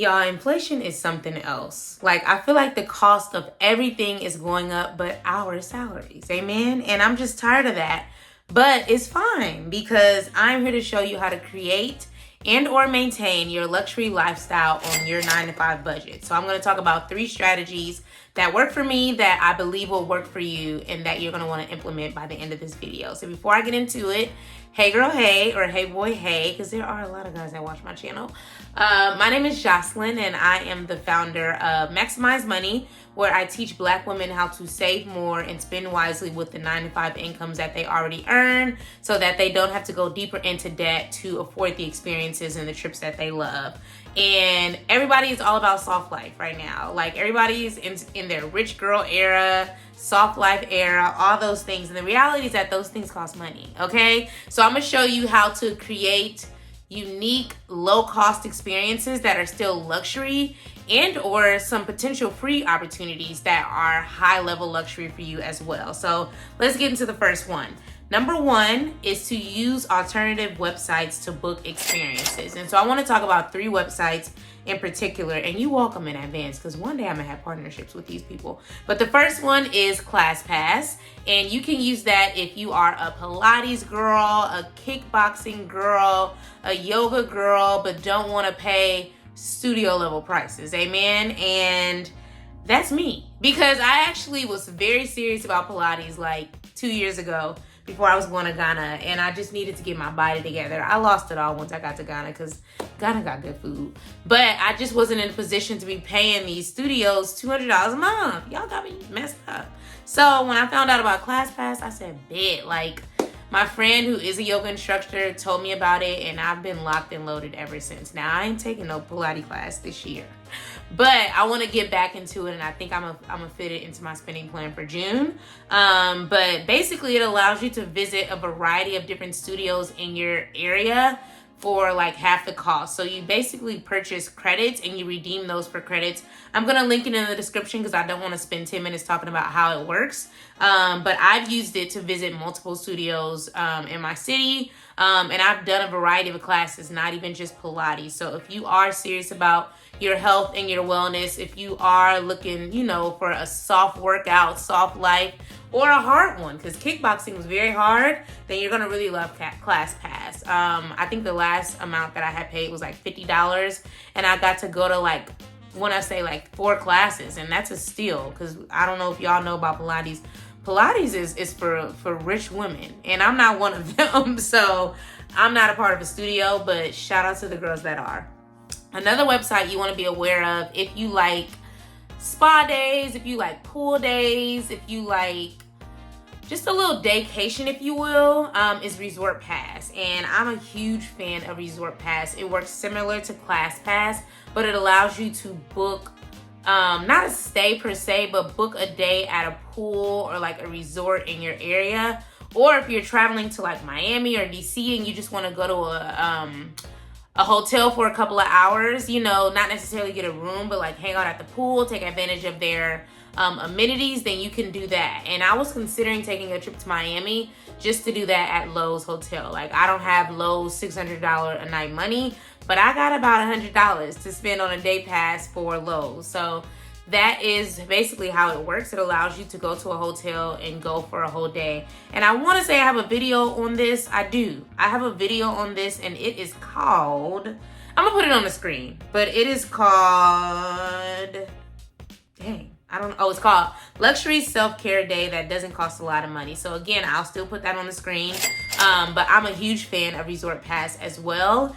Y'all, inflation is something else. Like, I feel like the cost of everything is going up, but our salaries, amen? And I'm just tired of that. But it's fine because I'm here to show you how to create and or maintain your luxury lifestyle on your 9-to-5 budget. So I'm going to talk about 3 strategies that work for me that I believe will work for you and that you're going to want to implement by the end of this video. So before I get into it, hey girl, hey, or hey boy, hey, because there are a lot of guys that watch my channel. My name is Jocelyn and I am the founder of Maximize Money, where I teach Black women how to save more and spend wisely with the 9-to-5 incomes that they already earn so that they don't have to go deeper into debt to afford the experiences and the trips that they love. And everybody is all about soft life right now. Like, everybody's in their rich girl era, soft life era, all those things. And the reality is that those things cost money, okay? So I'm gonna show you how to create unique, low-cost experiences that are still luxury and or some potential free opportunities that are high-level luxury for you as well. So let's get into the first one. Number 1 is to use alternative websites to book experiences. And so I want to talk about 3 websites in particular, and you welcome in advance because one day I'm gonna have partnerships with these people. But the first one is ClassPass, and you can use that if you are a Pilates girl, a kickboxing girl, a yoga girl, but don't want to pay studio level prices, amen? And that's me, because I actually was very serious about Pilates like 2 years ago before I was going to Ghana, and I just needed to get my body together. I lost it all once I got to Ghana because Ghana got good food, but I just wasn't in a position to be paying these studios $200 a month. Y'all got me messed up. So when I found out about ClassPass, I said, bet. Like, my friend who is a yoga instructor told me about it, and I've been locked and loaded ever since. Now, I ain't taking no Pilates class this year, but I want to get back into it, and I think I'm gonna fit it into my spending plan for June. But basically, it allows you to visit a variety of different studios in your area for like half the cost. So you basically purchase credits and you redeem those for credits. I'm gonna link it in the description because I don't want to spend 10 minutes talking about how it works. But I've used it to visit multiple studios in my city. And I've done a variety of classes, not even just Pilates. So if you are serious about your health and your wellness, if you are looking, for a soft workout, soft life, or a hard one, because kickboxing was very hard, then you're going to really love ClassPass. I think the last amount that I had paid was like $50, and I got to go to when I say 4 classes, and that's a steal, because I don't know if y'all know about Pilates. Pilates is for rich women, and I'm not one of them, so I'm not a part of a studio, but shout out to the girls that are. Another website you want to be aware of, if you like spa days, if you like pool days, if you like just a little daycation, if you will, is Resort Pass. And I'm a huge fan of Resort Pass. It works similar to ClassPass, but it allows you to book not a stay per se, but book a day at a pool or like a resort in your area. Or if you're traveling to like Miami or DC and you just want to go to a hotel for a couple of hours, not necessarily get a room, but like hang out at the pool, take advantage of their amenities, then you can do that. And I was considering taking a trip to Miami just to do that at Lowe's Hotel. Like, I don't have Lowe's $600 a night money, but I got about $100 to spend on a day pass for Lowe's. So that is basically how it works. It allows you to go to a hotel and go for a whole day. And I want to say I have a video on this. I do. I have a video on this, and it is called, I'm going to put it on the screen, but it is called, it's called Luxury Self-Care Day That Doesn't Cost a Lot of Money. So again, I'll still put that on the screen. But I'm a huge fan of Resort Pass as well,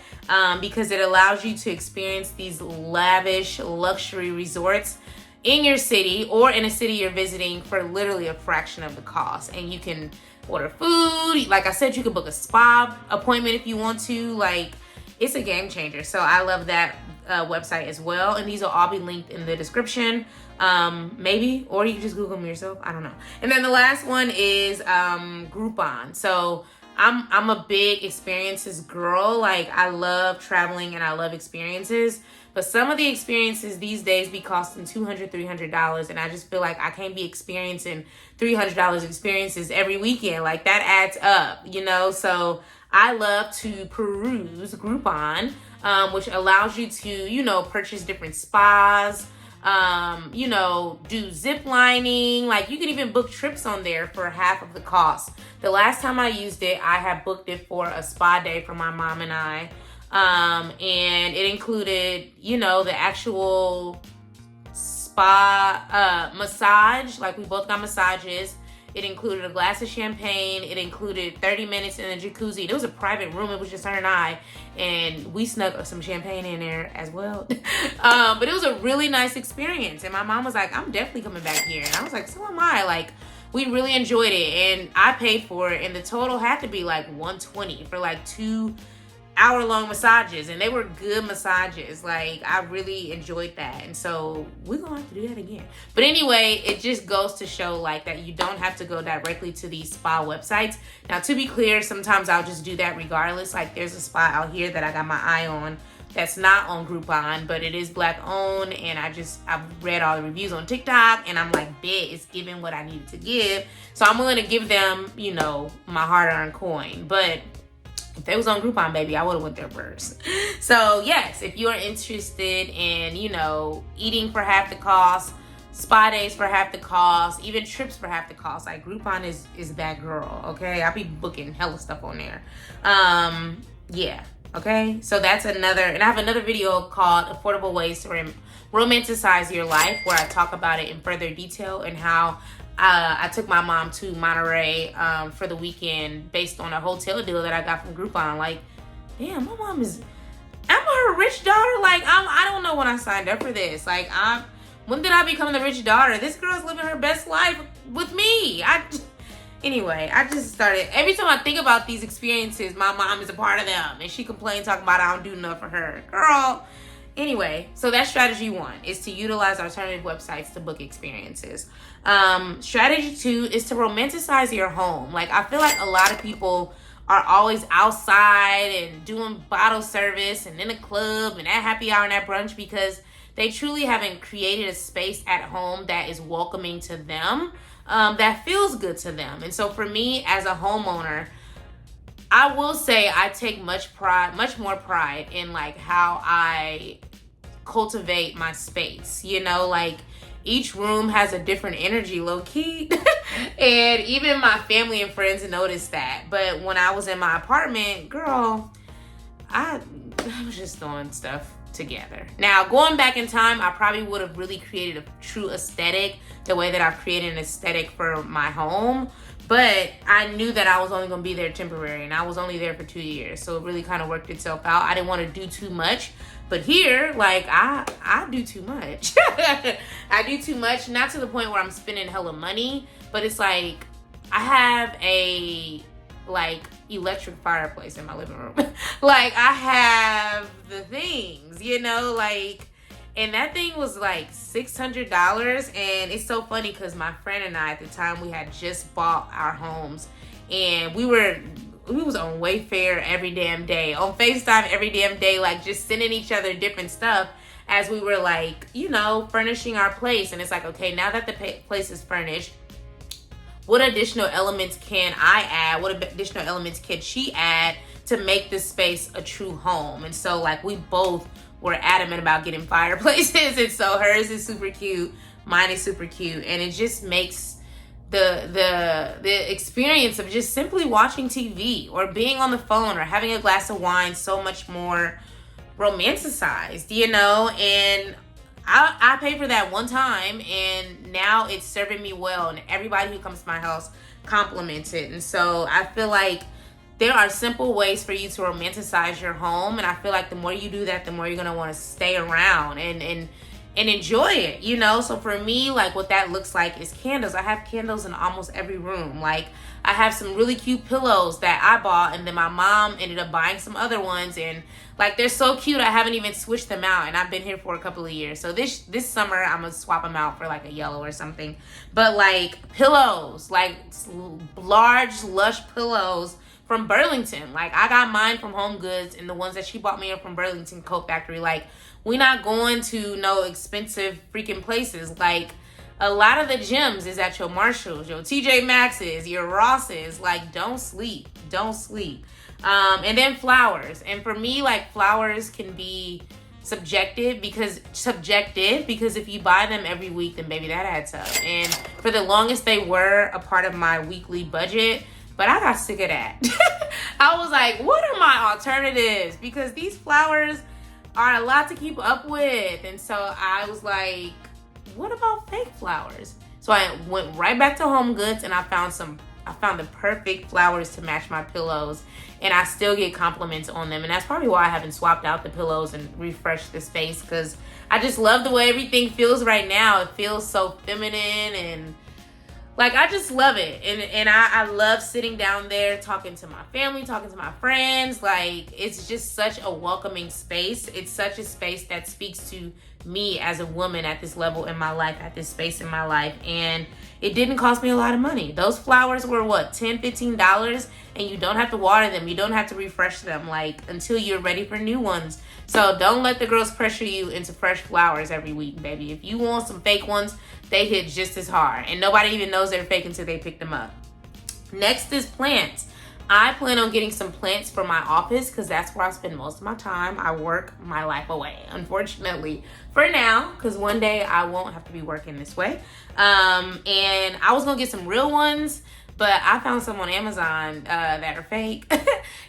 because it allows you to experience these lavish luxury resorts in your city or in a city you're visiting for literally a fraction of the cost. And you can order food. Like I said, you can book a spa appointment if you want to. Like, it's a game changer. So I love that website as well. And these will all be linked in the description. Maybe, or you can just Google them yourself. I don't know. And then the last one is Groupon. So I'm a big experiences girl. Like, I love traveling and I love experiences. But some of the experiences these days be costing $200, $300. And I just feel like I can't be experiencing $300 experiences every weekend. Like, that adds up, So I love to peruse Groupon, which allows you to, purchase different spas, do zip lining. Like, you can even book trips on there for half of the cost. The last time I used it, I had booked it for a spa day for my mom and I. And it included, the actual spa massage. Like, we both got massages. It included a glass of champagne. It included 30 minutes in the jacuzzi. It was a private room. It was just her and I. And we snuck some champagne in there as well. But it was a really nice experience. And my mom was like, I'm definitely coming back here. And I was like, so am I. Like, we really enjoyed it. And I paid for it. And the total had to be like $120 for like 2-hour-long massages, and they were good massages. Like, I really enjoyed that, and so we're gonna have to do that again. But anyway, it just goes to show like that you don't have to go directly to these spa websites. Now, to be clear, sometimes I'll just do that regardless. Like, there's a spa out here that I got my eye on that's not on Groupon, but it is Black owned, and I've read all the reviews on TikTok, and I'm like, bet it's giving what I needed to give, so I'm willing to give them, my hard-earned coin. But if they was on Groupon, baby, I would have went there first. So yes, if you're interested in, eating for half the cost, spa days for half the cost, even trips for half the cost, like, Groupon is that girl, okay? I'll be booking hella stuff on there. Yeah, okay? So that's another, and I have another video called Affordable Ways to Romanticize Your Life, where I talk about it in further detail and how I took my mom to Monterey for the weekend based on a hotel deal that I got from Groupon. Like, damn, my mom I'm her rich daughter. Like, I don't know when I signed up for this. Like, when did I become the rich daughter? This girl's living her best life with me. Anyway, I just started, every time I think about these experiences, my mom is a part of them, and she complains talking about I don't do enough for her. Girl. Anyway, so that's strategy 1, is to utilize alternative websites to book experiences. Strategy 2 is to romanticize your home. Like, I feel like a lot of people are always outside and doing bottle service and in a club and at happy hour and at brunch because they truly haven't created a space at home that is welcoming to them, that feels good to them. And so for me as a homeowner, I will say I take much more pride in like how I cultivate my space. Like, each room has a different energy, low key. And even my family and friends noticed that. But when I was in my apartment, girl, I was just throwing stuff together. Now, going back in time, I probably would have really created a true aesthetic the way that I've created an aesthetic for my home. But I knew that I was only going to be there temporary, and I was only there for 2 years. So it really kind of worked itself out. I didn't want to do too much. But here, like, I do too much. I do too much, not to the point where I'm spending hella money, but it's like I have a, like, electric fireplace in my living room. Like, I have the things, like, and that thing was like $600. And it's so funny because my friend and I at the time, we had just bought our homes, and we was on Wayfair every damn day, on FaceTime every damn day, like, just sending each other different stuff as we were, like, furnishing our place. And it's like, okay, now that the place is furnished, what additional elements can I add? What additional elements can she add to make this space a true home? And so, like, we both were adamant about getting fireplaces. And so hers is super cute, mine is super cute, and it just makes the experience of just simply watching TV or being on the phone or having a glass of wine so much more romanticized, and I paid for that one time, and now it's serving me well, and everybody who comes to my house compliments it. And so I feel like there are simple ways for you to romanticize your home, and I feel like the more you do that, the more you're going to want to stay around and enjoy it, So for me, like, what that looks like is candles. I have candles in almost every room. Like, I have some really cute pillows that I bought, and then my mom ended up buying some other ones, and like, they're so cute. I haven't even switched them out, and I've been here for a couple of years. So this summer, I'm gonna swap them out for like a yellow or something. But like, pillows, like large, lush pillows from Burlington. Like, I got mine from Home Goods, and the ones that she bought me are from Burlington Coat Factory. Like, we're not going to no expensive freaking places. Like, a lot of the gyms is at your Marshalls, your TJ Maxx's, your Ross's. Like, don't sleep. And then flowers. And for me, like, flowers can be subjective because if you buy them every week, then baby, that adds up. And for the longest, they were a part of my weekly budget, but I got sick of that. I was like, what are my alternatives? Because these flowers are a lot to keep up with. And so I was like, what about fake flowers? So I went right back to Home Goods and I found the perfect flowers to match my pillows, and I still get compliments on them. And that's probably why I haven't swapped out the pillows and refreshed the space, because I just love the way everything feels right now. It feels so feminine, and like, I just love it. And I love sitting down there talking to my family, talking to my friends. Like, it's just such a welcoming space. It's such a space that speaks to me as a woman at this level in my life, at this space in my life. And it didn't cost me a lot of money. Those flowers were what, $10, $15? And you don't have to water them. You don't have to refresh them, like, until you're ready for new ones. So don't let the girls pressure you into fresh flowers every week, baby. If you want some fake ones, they hit just as hard. And nobody even knows they're fake until they pick them up. Next is plants. I plan on getting some plants for my office because that's where I spend most of my time. I work my life away, unfortunately, for now, because one day I won't have to be working this way. And I was going to get some real ones, but I found some on Amazon that are fake.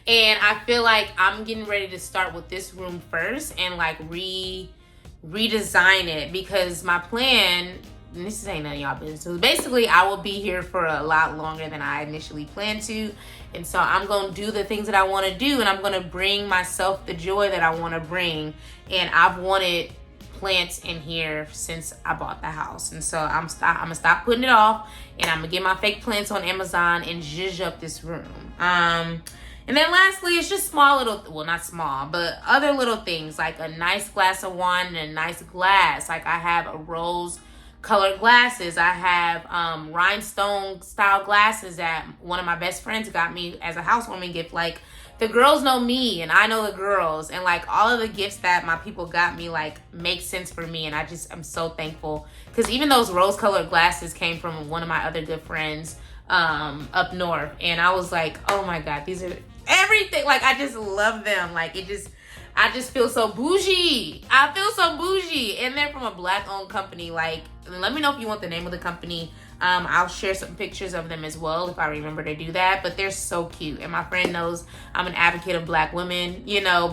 And I feel like I'm getting ready to start with this room first and like redesign it, because my plan, and this ain't none of y'all business, so basically I will be here for a lot longer than I initially planned to. And so I'm going to do the things that I want to do, and I'm going to bring myself the joy that I want to bring. And I've wanted plants in here since I bought the house. And so I'm going to stop putting it off, and I'm going to get my fake plants on Amazon and zhuzh up this room. And then lastly, it's just small little, well, not small, but other little things, like a nice glass of wine and a nice glass. Like, I have a rose colored glasses. I have rhinestone style glasses that one of my best friends got me as a housewarming gift. Like, the girls know me and I know the girls, and like, all of the gifts that my people got me like make sense for me. And I'm so thankful, because even those rose colored glasses came from one of my other good friends up north, and I was like, oh my God, these are everything. Like, I just love them. Like, I just feel so bougie. I feel so bougie. And they're from a black owned company. Like, let me know if you want the name of the company. I'll share some pictures of them as well if I remember to do that. But they're so cute. And my friend knows I'm an advocate of black women,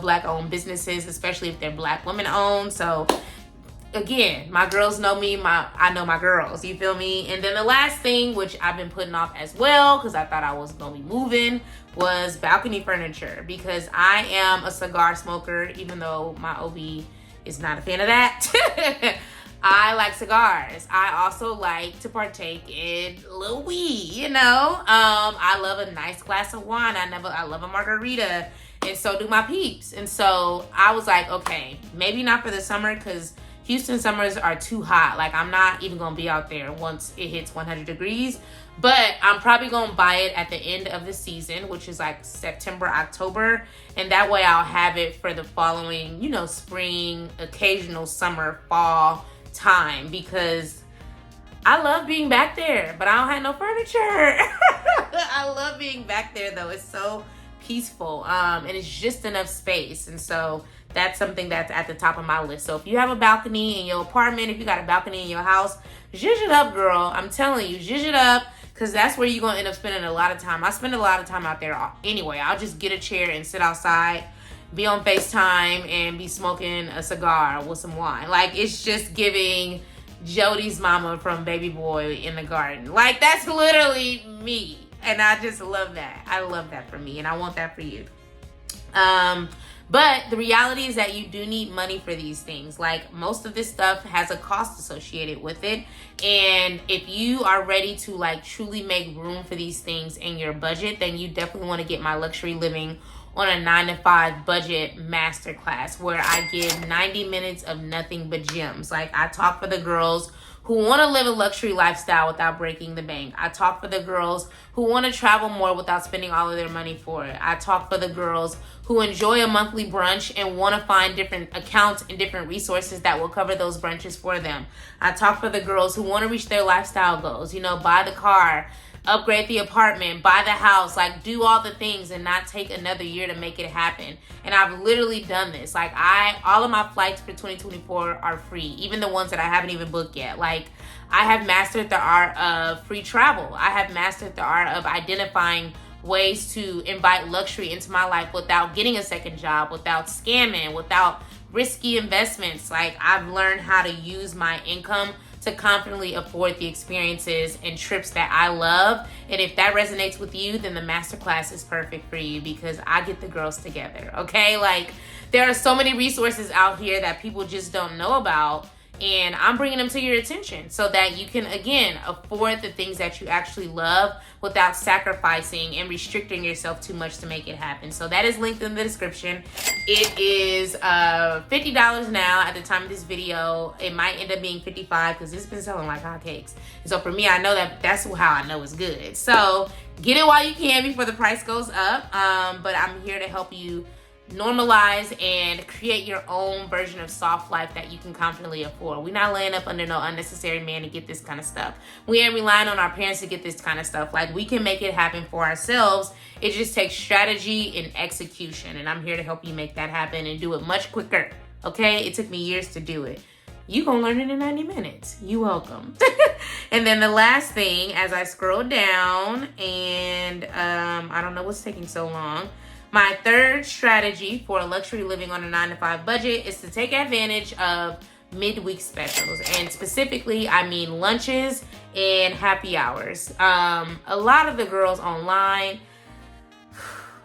black owned businesses, especially if they're black women owned. So again, my girls know me. I know my girls. You feel me? And then the last thing, which I've been putting off as well, because I thought I was going to be moving, was balcony furniture. Because I am a cigar smoker, even though my OB is not a fan of that. I like cigars. I also like to partake in a little weed, I love a nice glass of wine. I love a margarita, and so do my peeps. And so I was like, okay, maybe not for the summer, because Houston summers are too hot. Like, I'm not even going to be out there once it hits 100 degrees. But I'm probably going to buy it at the end of the season, which is like September, October. And that way I'll have it for the following, spring, occasional summer, fall time, because I love being back there, but I don't have no furniture. I love being back there though. It's so peaceful. And it's just enough space. And so that's something that's at the top of my list. So if you have a balcony in your apartment, if you got a balcony in your house, zhuzh it up, girl. I'm telling you, zhuzh it up, because that's where you're going to end up spending a lot of time. I spend a lot of time out there anyway. I'll just get a chair and sit outside, be on FaceTime, and be smoking a cigar with some wine. Like, it's just giving Jody's mama from Baby Boy in the Garden. Like, that's literally me. And I just love that. I love that for me, and I want that for you. But the reality is that you do need money for these things. Like, most of this stuff has a cost associated with it. And if you are ready to like truly make room for these things in your budget, then you definitely want to get my Luxury Living on a 9-to-5 budget masterclass, where I give 90 minutes of nothing but gems. Like, I talk for the girls who want to live a luxury lifestyle without breaking the bank. I talk for the girls who want to travel more without spending all of their money for it. I talk for the girls who enjoy a monthly brunch and want to find different accounts and different resources that will cover those brunches for them. I talk for the girls who want to reach their lifestyle goals, buy the car, upgrade the apartment, buy the house, like do all the things and not take another year to make it happen. And I've literally done this. Like all of my flights for 2024 are free, even the ones that I haven't even booked yet. Like I have mastered the art of free travel. I have mastered the art of identifying ways to invite luxury into my life without getting a second job, without scamming, without risky investments. Like I've learned how to use my income to confidently afford the experiences and trips that I love. And if that resonates with you, then the masterclass is perfect for you, because I get the girls together, okay? Like there are so many resources out here that people just don't know about, and I'm bringing them to your attention so that you can, again, afford the things that you actually love without sacrificing and restricting yourself too much to make it happen. So that is linked in the description. It is $50 now at the time of this video. It might end up being $55 because it's been selling like hotcakes. And so for me, I know that's how I know it's good. So get it while you can before the price goes up. But I'm here to help you normalize and create your own version of soft life that you can confidently afford. We're not laying up under no unnecessary man to get this kind of stuff. We ain't relying on our parents to get this kind of stuff. Like we can make it happen for ourselves. It just takes strategy and execution. And I'm here to help you make that happen and do it much quicker. Okay? It took me years to do it. You gonna learn it in 90 minutes. You welcome. And then the last thing, as I scroll down, and I don't know what's taking so long. My third strategy for luxury living on a 9-to-5 budget is to take advantage of midweek specials. And specifically, I mean lunches and happy hours. A lot of the girls online,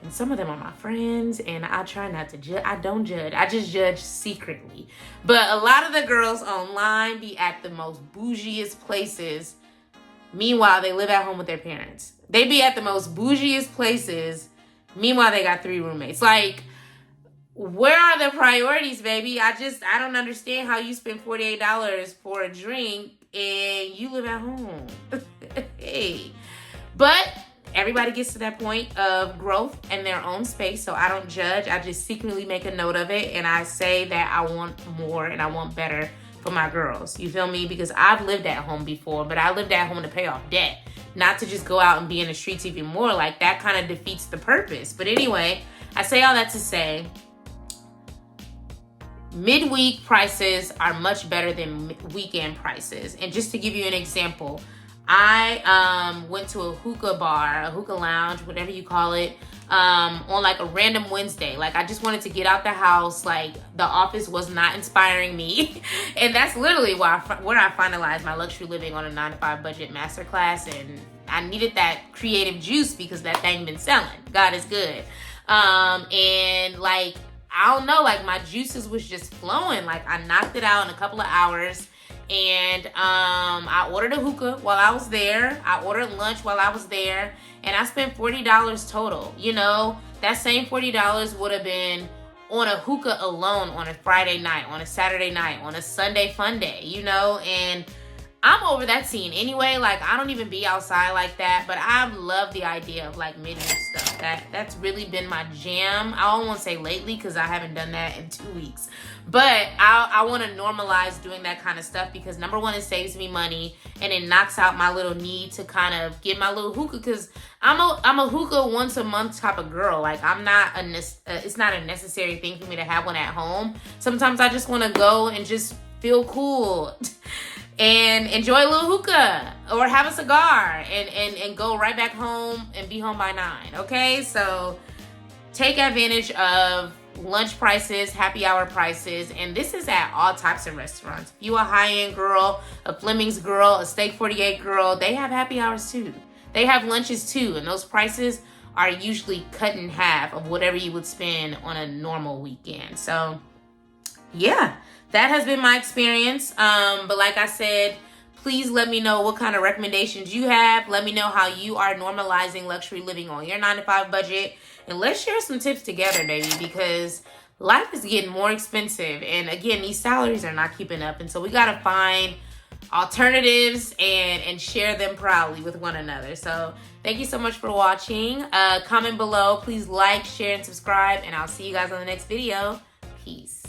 and some of them are my friends, and I try not to judge. I don't judge. I just judge secretly. But a lot of the girls online be at the most bougiest places. Meanwhile, they live at home with their parents. They be at the most bougiest places. Meanwhile, they got 3 roommates. Like, where are the priorities, baby? I don't understand how you spend $48 for a drink and you live at home. Hey. But everybody gets to that point of growth in their own space, so I don't judge. I just secretly make a note of it, and I say that I want more and I want better for my girls. You feel me? Because I've lived at home before, but I lived at home to pay off debt. Not to just go out and be in the streets even more. Like, that kind of defeats the purpose. But anyway, I say all that to say, midweek prices are much better than weekend prices. And just to give you an example, I went to a hookah bar, a hookah lounge, whatever you call it, on like a random Wednesday. Like I just wanted to get out the house. Like the office was not inspiring me. And that's literally where I finalized my luxury living on a 9-to-5 budget masterclass. And I needed that creative juice because that thing been selling. God is good. And like, I don't know, like my juices was just flowing. Like I knocked it out in a couple of hours. And I ordered a hookah while I was there. I ordered lunch while I was there. And I spent $40 total. You know, that same $40 would have been on a hookah alone on a Friday night, on a Saturday night, on a Sunday fun day, you know? And I'm over that scene anyway. Like, I don't even be outside like that. But I love the idea of, like, midweek stuff. That's really been my jam. I don't want to say lately because I haven't done that in 2 weeks. But I want to normalize doing that kind of stuff because, number one, it saves me money. And it knocks out my little need to kind of get my little hookah. Because I'm a hookah once a month type of girl. Like, it's not a necessary thing for me to have one at home. Sometimes I just want to go and just feel cool. And enjoy a little hookah or have a cigar and go right back home and be home by 9, okay? So take advantage of lunch prices, happy hour prices, and this is at all types of restaurants. If you a high-end girl, a Fleming's girl, a Steak 48 girl, they have happy hours too. They have lunches too, and those prices are usually cut in half of whatever you would spend on a normal weekend. So yeah. That has been my experience. But like I said, please let me know what kind of recommendations you have. Let me know how you are normalizing luxury living on your 9-to-5 budget. And let's share some tips together, baby, because life is getting more expensive. And again, these salaries are not keeping up. And so we got to find alternatives and share them proudly with one another. So thank you so much for watching. Comment below. Please like, share, and subscribe. And I'll see you guys on the next video. Peace.